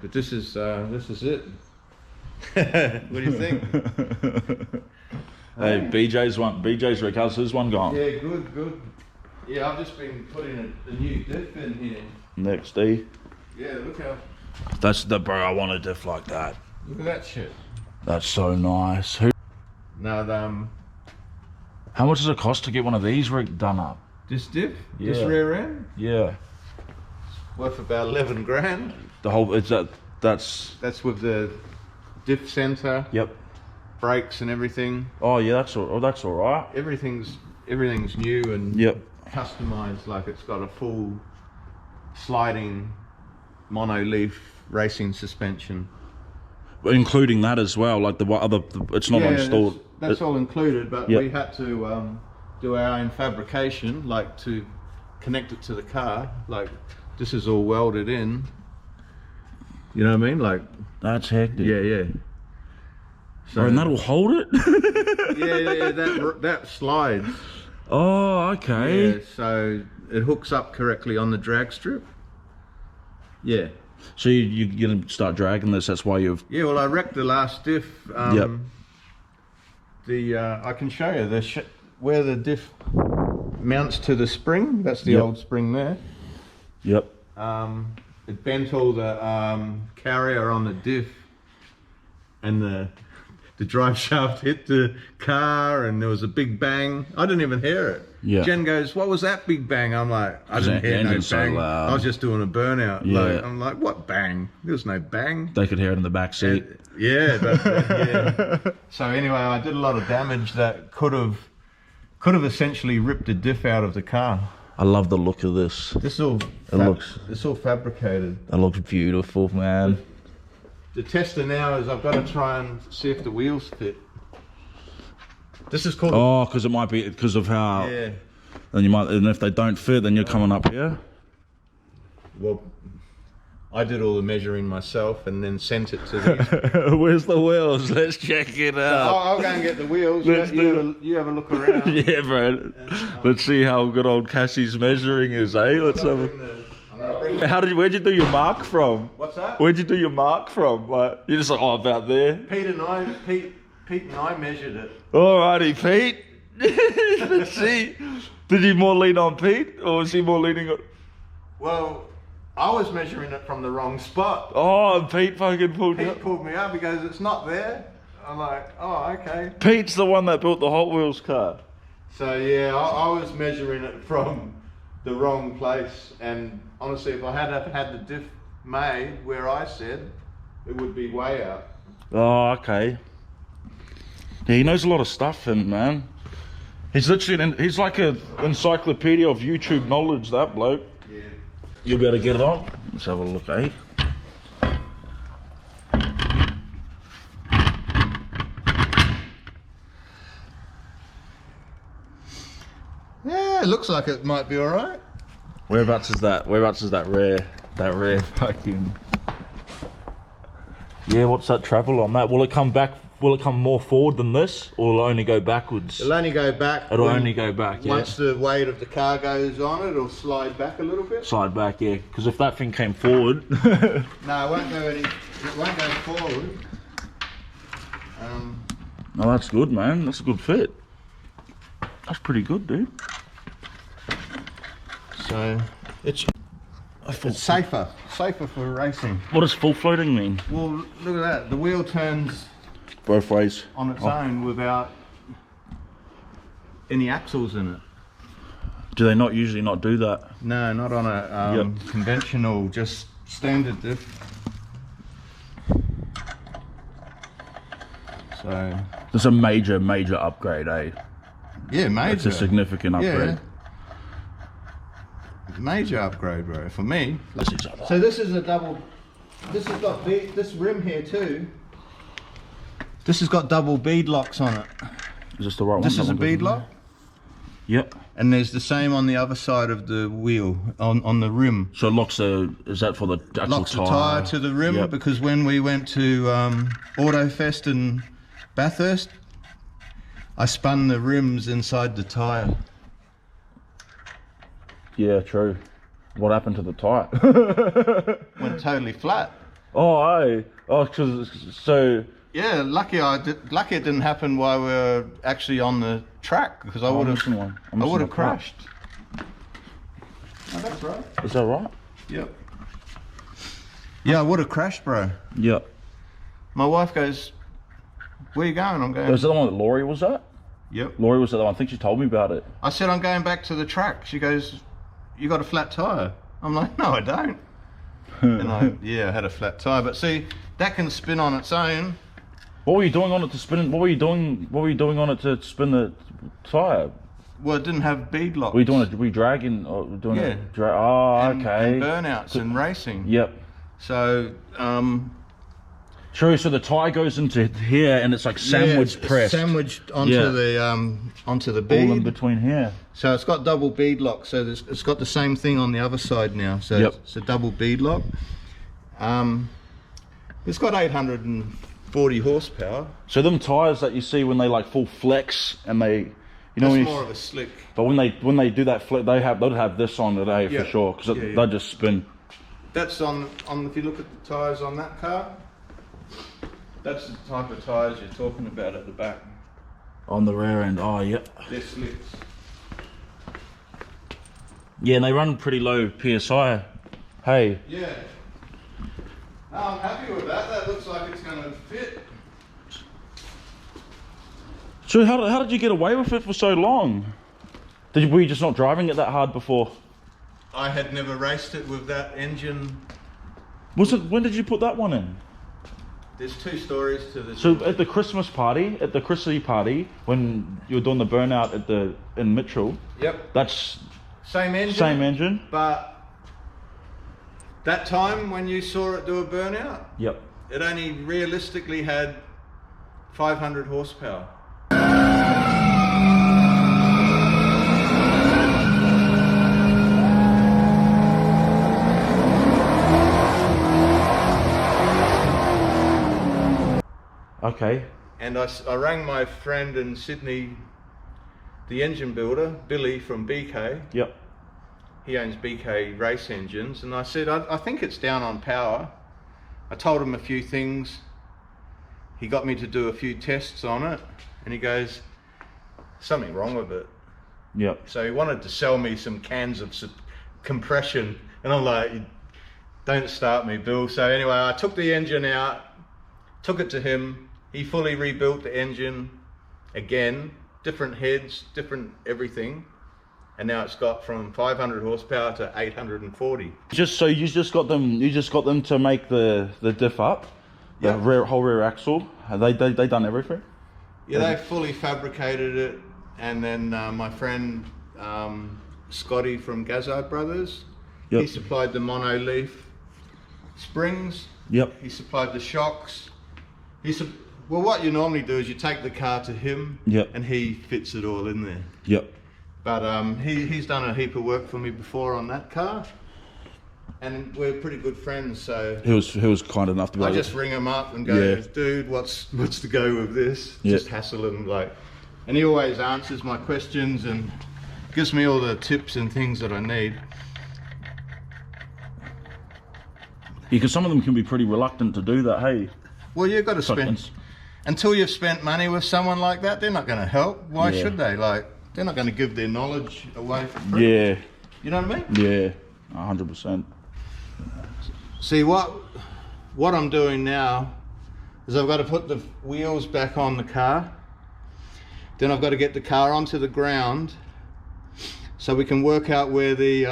But this is it. What do you think? Hey, BJ's wreck. How's his one gone? Yeah, good. Yeah, I've just been putting a new diff in here. XD. Yeah, look how. That's the bro. I want a diff like that. Look at that shit. That's so nice. Now, how much does it cost to get one of these done up? this diff, Yeah. this rear end, Yeah. worth about 11 grand. The whole that's with the diff center, yep. brakes and everything. Oh yeah, that's all right. Everything's new and Yep. customized. Like it's got a full sliding mono-leaf racing suspension, Including that as well, like it's not installed. That's all included, but yep. we had to do our own fabrication, like to connect it to the car. Like this is all welded in. You know what I mean? Like That's hectic. yeah. So, and that'll hold it. yeah, that slides. Oh, okay. Yeah, so it hooks up correctly on the drag strip. Yeah. So you're gonna start dragging this. That's why you've. Yeah. Well, I wrecked the last diff. Yep. I can show you where the diff mounts to the spring. That's the Yep. old spring there. Yep. It bent all the carrier on the diff, and the drive shaft hit the car, and there was a big bang. I didn't even hear it. Yeah. Jen goes, "What was that big bang?" I'm like, "I didn't hear no bang. So loud. I was just doing a burnout." Yeah. Like, I'm like, "What bang? There was no bang." They could hear it in the back seat. Yeah. So anyway, I did a lot of damage that could have essentially ripped the diff out of the car. I love the look of this. It's all fabricated. That looks beautiful, man. The tester now is I've got to try and see if the wheels fit. This is called. Oh, because it might be because of how. Yeah. Then you might, and if they don't fit, then you're coming up here. Well, I did all the measuring myself and then sent it to the. Where's the wheels? Let's check it out. I'll go and get the wheels. You have a look around. Yeah, bro. Let's see how good old Cassie's measuring is, eh? Let's have a. Where'd you do your mark from? What's that? Where'd you do your mark from? Like, you're just like, oh, about there. Pete and I measured it. Alrighty, Pete. Let's see. Did you more lean on Pete, or was he more leaning on? Well, I was measuring it from the wrong spot. Oh, and Pete fucking pulled Pete up. pulled me up. He goes, "It's not there." I'm like, "Oh, okay." Pete's the one that built the Hot Wheels car. So yeah, I was measuring it from the wrong place, and honestly, if I had had the diff made where I said, it would be way out. Oh, okay. Yeah, he knows a lot of stuff, and man, he's literally he's like an encyclopedia of YouTube knowledge. That bloke. Yeah. You'll be able to get it on. Let's have a look, eh? Yeah, it looks like it might be all right. Whereabouts is that? Whereabouts is that rare fucking? Yeah, what's that travel on that? Will it come back? Will it come more forward than this, or will it only go backwards? It'll only go back. It'll only go back, yeah. Once the weight of the car goes on it, it'll slide back a little bit. Slide back, yeah. Because if that thing came forward... No, it won't go it won't go forward. Oh, that's good, man. That's a good fit. That's pretty good, dude. So, it's safer for racing. What does full floating mean? Well, look at that. The wheel turns Both ways. on its own without any axles in it. Do they not usually not do that? No, not on a conventional, just standard diff. So It's a major upgrade, eh? yeah, major. It's a significant upgrade. Yeah. Major upgrade, bro, for me. That's each other. So this is a double. This has got this rim here too. This has got double beadlocks on it. Is this the right one? This is a beadlock. Yep. And there's the same on the other side of the wheel, on the rim. So it locks is that for the actual Locks the tyre? tyre to the rim, Yep. because when we went to Autofest in Bathurst, I spun the rims inside the tyre. Yeah, true. What happened to the tyre? Went totally flat. Oh, aye. Oh, cause so. Yeah, lucky it didn't happen while we were actually on the track, because I would have crashed. Oh, that's right. Is that right? Yep. Yeah, I would have crashed, bro. Yep. My wife goes, "Where you going?" I'm going. Was that the one that Laurie was at? Yep. Laurie was at the one. I think she told me about it. I said, "I'm going back to the track." She goes, "You got a flat tire?" I'm like, "No, I don't." And I had a flat tire. But see, that can spin on its own. What were you doing on it to spin? What were you doing on it to spin the tire? Well, it didn't have beadlock. Were you doing it? Were you dragging? Or doing it? Okay. And burnouts and racing. Yep. So, True. So the tire goes into here, and it's like sandwich pressed. Sandwiched onto the bead. All in between here. So it's got double beadlock. So it's got the same thing on the other side now. So it's a double beadlock. It's got 840 horsepower. So them tires that you see when they like full flex and they, you know, it's more of a slick. But when they do that flip, they'll have this on today for sure, because they just spin. That's on. If you look at the tires on that car, that's the type of tires you're talking about at the back. On the rear end, oh yeah. They're slicks. Yeah, and they run pretty low PSI. Hey. Yeah. No, I'm happy with that. That looks like it's going to fit. So how did you get away with it for so long? Were you just not driving it that hard before? I had never raced it with that engine. When did you put that one in? There's two stories to this. So at the Christmas party, when you were doing the burnout in Mitchell. Yep. That's same engine. Same engine. But that time when you saw it do a burnout, yep, it only realistically had 500 horsepower. Okay. And I rang my friend in Sydney, the engine builder, Billy from BK. Yep. He owns BK race engines, and I said, I think it's down on power. I told him a few things. He got me to do a few tests on it, and he goes, something wrong with it. Yep. So he wanted to sell me some cans of compression, and I'm like, don't start me, Bill. So anyway, I took the engine out, took it to him. He fully rebuilt the engine again, different heads, different everything. And now it's got from 500 horsepower to 840. You just got them to make the diff up, the whole rear axle. They done everything. Yeah, they fully fabricated it, and then my friend Scotty from Gazzard Brothers, he supplied the mono leaf springs. Yep. He supplied the shocks. Well, what you normally do is you take the car to him, and he fits it all in there. Yep. But he's done a heap of work for me before on that car, and we're pretty good friends. So he was kind enough to. I just ring him up and go, dude, what's the go with this? Just hassle him and he always answers my questions and gives me all the tips and things that I need. Because some of them can be pretty reluctant to do that. Hey. Well, you've got to spend until you've spent money with someone like that. They're not going to help. Why should they? They're not going to give their knowledge away for free. Yeah. You know what I mean? Yeah, 100%. See, what I'm doing now is I've got to put the wheels back on the car. Then I've got to get the car onto the ground so we can work out where the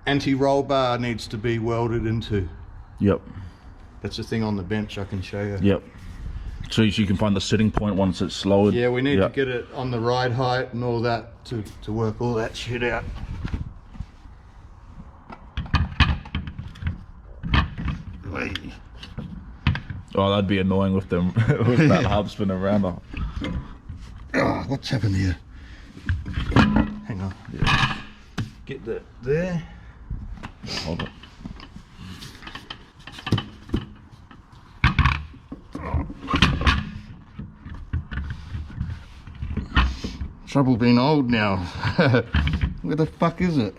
anti-roll bar needs to be welded into. Yep. That's the thing on the bench I can show you. Yep. So you can find the sitting point once it's lowered. Yeah, we need to get it on the ride height and all that to work all that shit out. Oh, that'd be annoying with them with that hub spinning around. Oh, what's happened here? Hang on. Yeah. Get that there. Hold it. Trouble being old now. Where the fuck is it?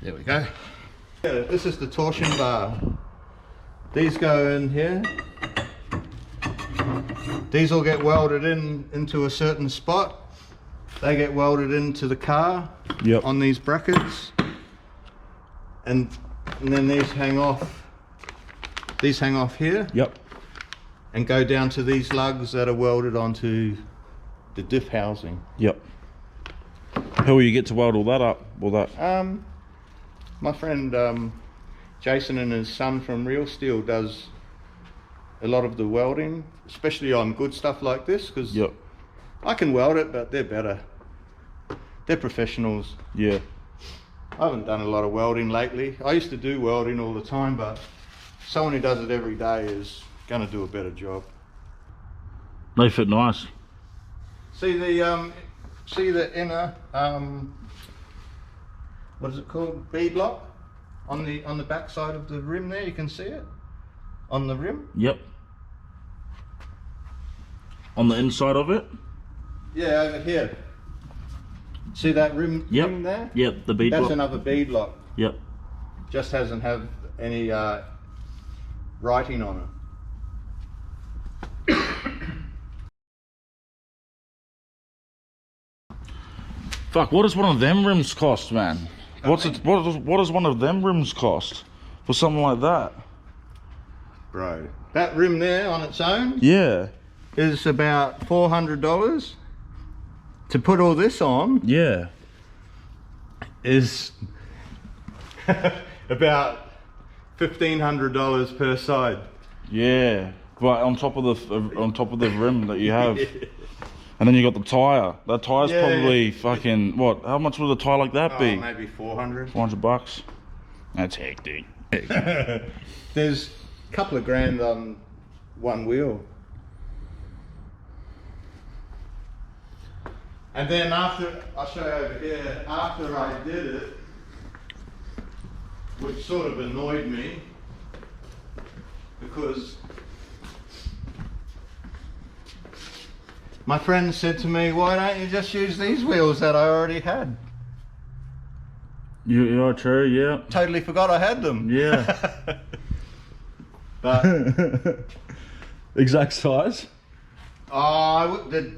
There we go. Yeah, this is the torsion bar. These go in here. These will get welded into a certain spot. They get welded into the car on these brackets. And then these hang off. These hang off here. Yep. And go down to these lugs that are welded onto the diff housing. Yep. How will you get to weld all that up? All that? My friend Jason and his son from Real Steel does a lot of the welding, especially on good stuff like this, because I can weld it, but they're better. They're professionals. Yeah. I haven't done a lot of welding lately. I used to do welding all the time, but someone who does it every day is going to do a better job. They fit nice. See the inner what is it called? Beadlock on the back side of the rim there. You can see it on the rim. Yep. On the inside of it. Yeah, over here. See that rim thing there? Yep. The beadlock. That's another beadlock. Yep. Just hasn't have any writing on it. Fuck, what does one of them rims cost, man? What does one of them rims cost for something like that? Bro, that rim there on its own is about $400. To put all this on is about $1,500 per side. Yeah, but on top of the rim that you have. And then you got the tyre. That tyre's probably fucking, what? How much would a tyre like that be? Maybe 400. 400 bucks. That's hectic. There's a couple of grand on one wheel. And then after, I'll show you over here, after I did it, which sort of annoyed me, because my friend said to me, why don't you just use these wheels that I already had? Yeah, true, yeah. Totally forgot I had them. Yeah. But exact size?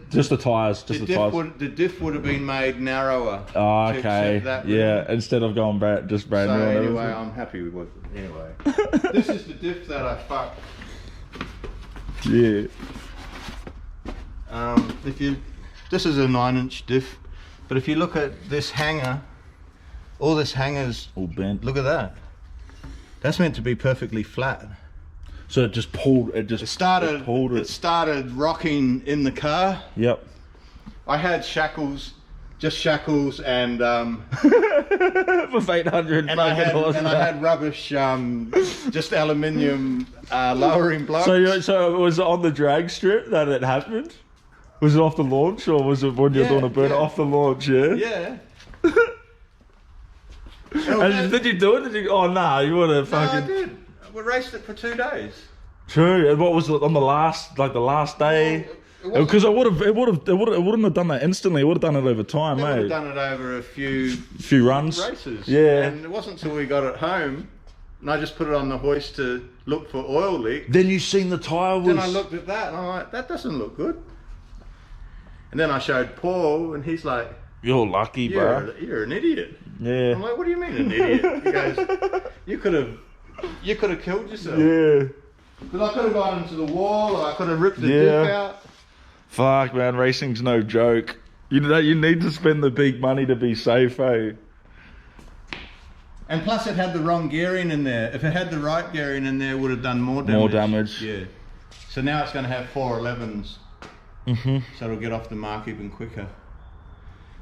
Just the tyres, just the tyres. The diff would have been made narrower. Oh, okay. Yeah, instead of going brand new. So anyway, I'm happy with it. Anyway, this is the diff that I fucked. Yeah. This is a 9-inch diff, but if you look at this hanger, all this hanger's all bent. Look at that. That's meant to be perfectly flat. So it just pulled. It started rocking in the car. Yep. I had shackles, just shackles, and for 800. And I had rubbish, just aluminium lowering blocks. So it was on the drag strip that it happened. Was it off the launch, or was it when you're doing a burn off the launch? Yeah. Yeah. And did you do it? Did you? Oh nah, you would have fucking. No, I did. We raced it for 2 days. True. And what was it on the last day? Because it wouldn't have done that instantly. It would have done it over time, mate. It would have done it over a few runs, races. Yeah. And it wasn't until we got it home, and I just put it on the hoist to look for oil leak. Then you seen the tyre was. Then I looked at that, and I'm like, that doesn't look good. And then I showed Paul, and he's like, "You're lucky, bro. You're an idiot." Yeah. I'm like, "What do you mean an idiot?" He goes, "You could have killed yourself." Yeah. Because I could have gone into the wall, or I could have ripped the diff out. Fuck, man, racing's no joke. You need to spend the big money to be safe, eh? And plus, it had the wrong gearing in there. If it had the right gearing in there, it would have done more damage. More damage. Yeah. So now it's going to have 411s. Mm-hmm. So it'll get off the mark even quicker.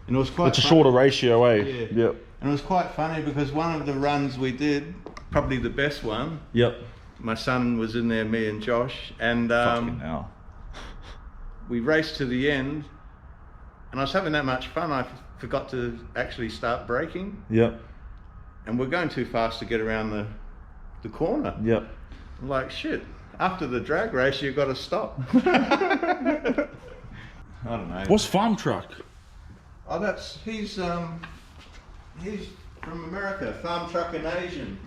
And it was quite. It's a shorter ratio, eh? Yeah. Yep. And it was quite funny because one of the runs we did, probably the best one. Yep. My son was in there, me and Josh, and fucking hell. We raced to the end, and I was having that much fun. I forgot to actually start braking. Yep. And we're going too fast to get around the corner. Yep. I'm like, shit. After the drag race, you've got to stop. I don't know. What's farm truck? Oh, he's From America, Farm Truck and Asian.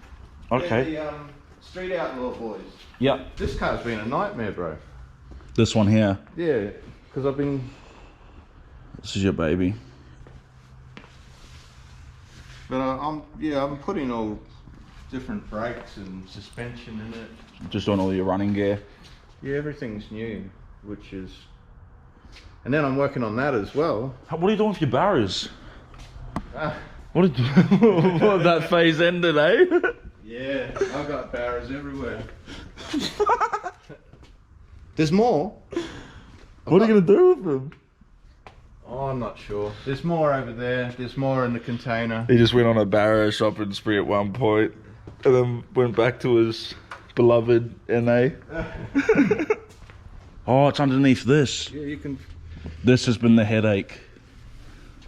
Okay. They're the street outlaw boys. Yep. This car's been a nightmare, bro. This one here. Yeah, because I've been... This is your baby. But I'm putting all different brakes and suspension in it. Just on all your running gear. Yeah, everything's new, which is... And then I'm working on that as well. What are you doing with your barras? What did what, that phase ended, eh? Yeah, I've got barras everywhere. There's more. What are you going to do with them? Oh, I'm not sure. There's more over there. There's more in the container. He just went on a Barra shopping spree at one point and then went back to his beloved NA. Oh, it's underneath this. Yeah, you can... This has been the headache.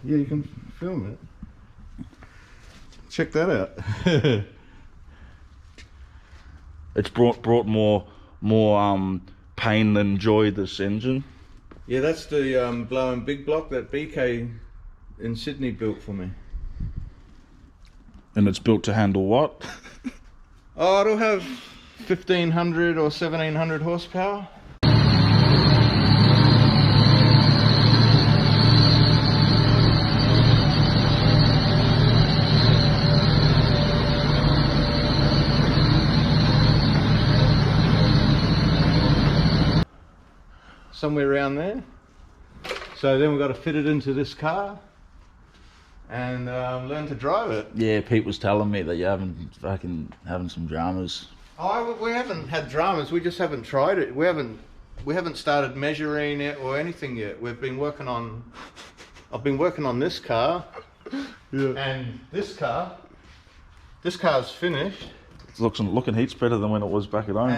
Yeah, you can film it. Check that out. It's brought more pain than joy, this engine. Yeah, that's the blowing big block that BK in Sydney built for me. And it's built to handle what? Oh, it'll have 1500 or 1700 horsepower. Somewhere around there. So then we've got to fit it into this car and learn to drive it. Yeah, Pete was telling me that you're having some dramas. Oh, we haven't had dramas. We just haven't tried it. We haven't started measuring it or anything yet. We've been working on. I've been working on this car. Yeah. And this car. This car's finished. It's looking heaps better than when it was back at home.